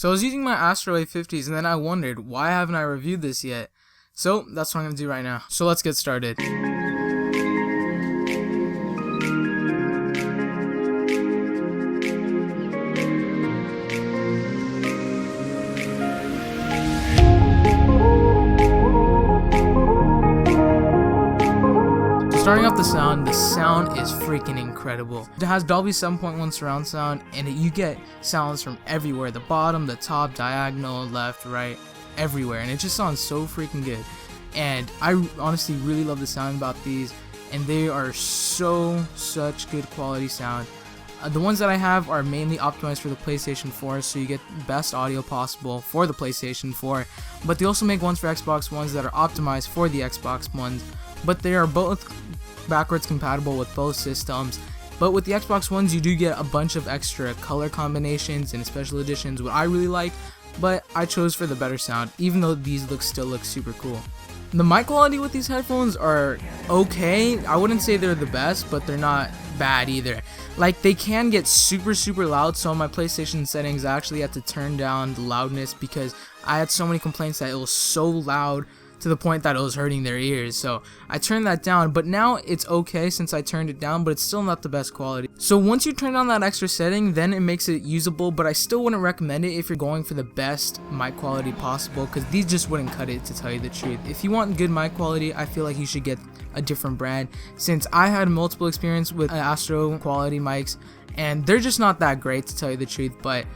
So I was using my Astro A50s and then I wondered, why haven't I reviewed this yet? So that's what I'm going to do right now. So let's get started. Starting off the sound is freaking incredible. It has Dolby 7.1 surround sound, and you get sounds from everywhere, the bottom, the top, diagonal, left, right, everywhere, and it just sounds so freaking good. And I honestly really love the sound about these, and they are such good quality sound. The ones that I have are mainly optimized for the PlayStation 4, so you get best audio possible for the PlayStation 4, but they also make ones for Xbox Ones that are optimized for the Xbox Ones, but they are both backwards compatible with both systems. But with the Xbox Ones, you do get a bunch of extra color combinations and special editions, what I really like, but I chose for the better sound, even though these still look super cool. The mic quality with these headphones are okay. I wouldn't say they're the best, but they're not bad either. Like, they can get super loud, so on my PlayStation settings I actually had to turn down the loudness because I had so many complaints that it was so loud to the point that it was hurting their ears, so I turned that down. But now it's okay since I turned it down, but it's still not the best quality. So once you turn on that extra setting, then it makes it usable, but I still wouldn't recommend it if you're going for the best mic quality possible, because these just wouldn't cut it, to tell you the truth. If you want good mic quality, I feel like you should get a different brand, since I had multiple experience with Astro quality mics and they're just not that great, to tell you the truth. But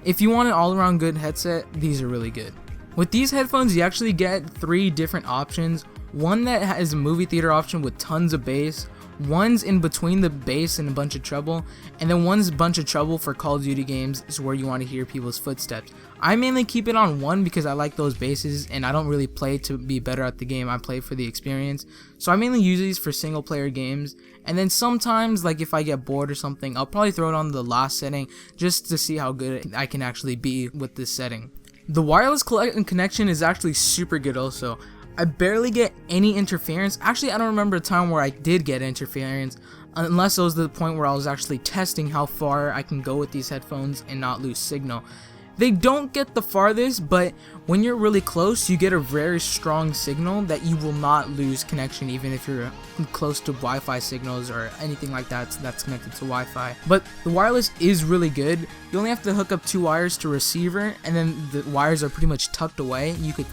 if you want an all-around good headset, these are really good. With these headphones, you actually get 3 different options. One that has a movie theater option with tons of bass, one's in between the bass and a bunch of treble, and then one's a bunch of treble for Call of Duty games, is where you want to hear people's footsteps. I mainly keep it on 1 because I like those basses, and I don't really play to be better at the game, I play for the experience. So I mainly use these for single player games, and then sometimes, like if I get bored or something, I'll probably throw it on the last setting just to see how good I can actually be with this setting. The wireless connection is actually super good also. I barely get any interference. Actually, I don't remember a time where I did get interference, unless it was the point where I was actually testing how far I can go with these headphones and not lose signal. They don't get the farthest, but when you're really close, you get a very strong signal that you will not lose connection even if you're close to Wi-Fi signals or anything like that that's connected to Wi-Fi. But the wireless is really good. You only have to hook up 2 wires to receiver, and then the wires are pretty much tucked away. You could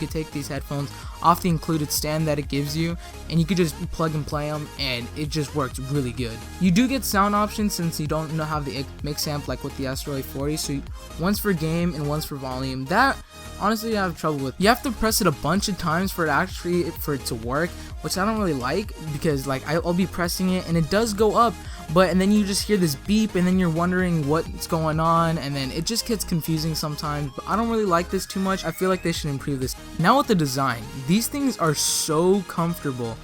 take these headphones off the included stand that it gives you, and you could just plug and play them, and it just works really good. You do get sound options since you don't have the mix amp like with the Astro A40, so one's for game and one's for volume. That honestly I have trouble with. You have to press it a bunch of times for it to work, which I don't really like, because like I'll be pressing it and it does go up, and then you just hear this beep and then you're wondering what's going on, and then it just gets confusing sometimes. But I don't really like this too much. I feel like they should improve this. Now with the design, these things are so comfortable.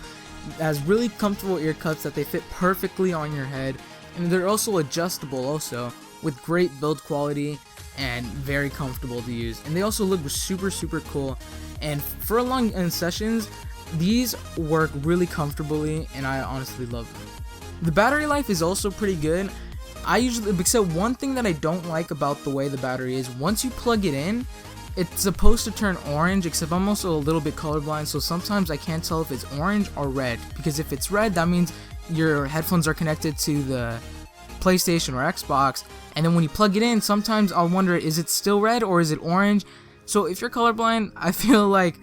It has really comfortable ear cups that they fit perfectly on your head, and they're also adjustable also, with great build quality and very comfortable to use. And they also look super cool, and for long sessions these work really comfortably, and I honestly love them. The battery life is also pretty good. Except one thing that I don't like about the way the battery is, once you plug it in, it's supposed to turn orange, except I'm also a little bit colorblind, so sometimes I can't tell if it's orange or red, because if it's red, that means your headphones are connected to the PlayStation or Xbox, and then when you plug it in, sometimes I'll wonder, is it still red or is it orange? So if you're colorblind, I feel like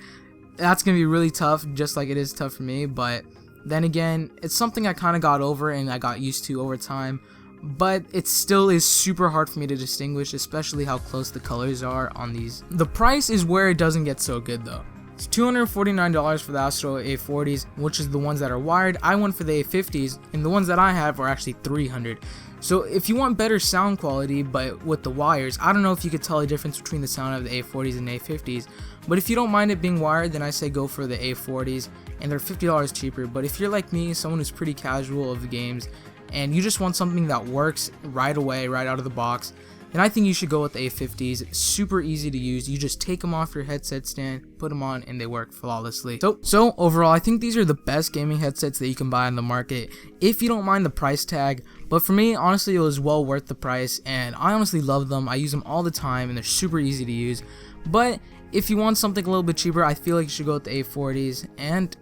that's gonna be really tough, just like it is tough for me. But then again, it's something I kind of got over and I got used to over time, but it still is super hard for me to distinguish, especially how close the colors are on these. The price is where it doesn't get so good though. It's $249 for the Astro A40s, which is the ones that are wired. I went for the A50s, and the ones that I have are actually $300. So if you want better sound quality but with the wires, I don't know if you could tell a difference between the sound of the A40s and A50s, but if you don't mind it being wired, then I say go for the A40s, and they're $50 cheaper. But if you're like me, someone who's pretty casual of the games, and you just want something that works right away, right out of the box, And I think you should go with the A50s. It's super easy to use. You just take them off your headset stand, put them on, and they work flawlessly. So overall, I think these are the best gaming headsets that you can buy on the market if you don't mind the price tag. But for me, honestly, it was well worth the price, and I honestly love them. I use them all the time, and they're super easy to use. But if you want something a little bit cheaper, I feel like you should go with the A40s. And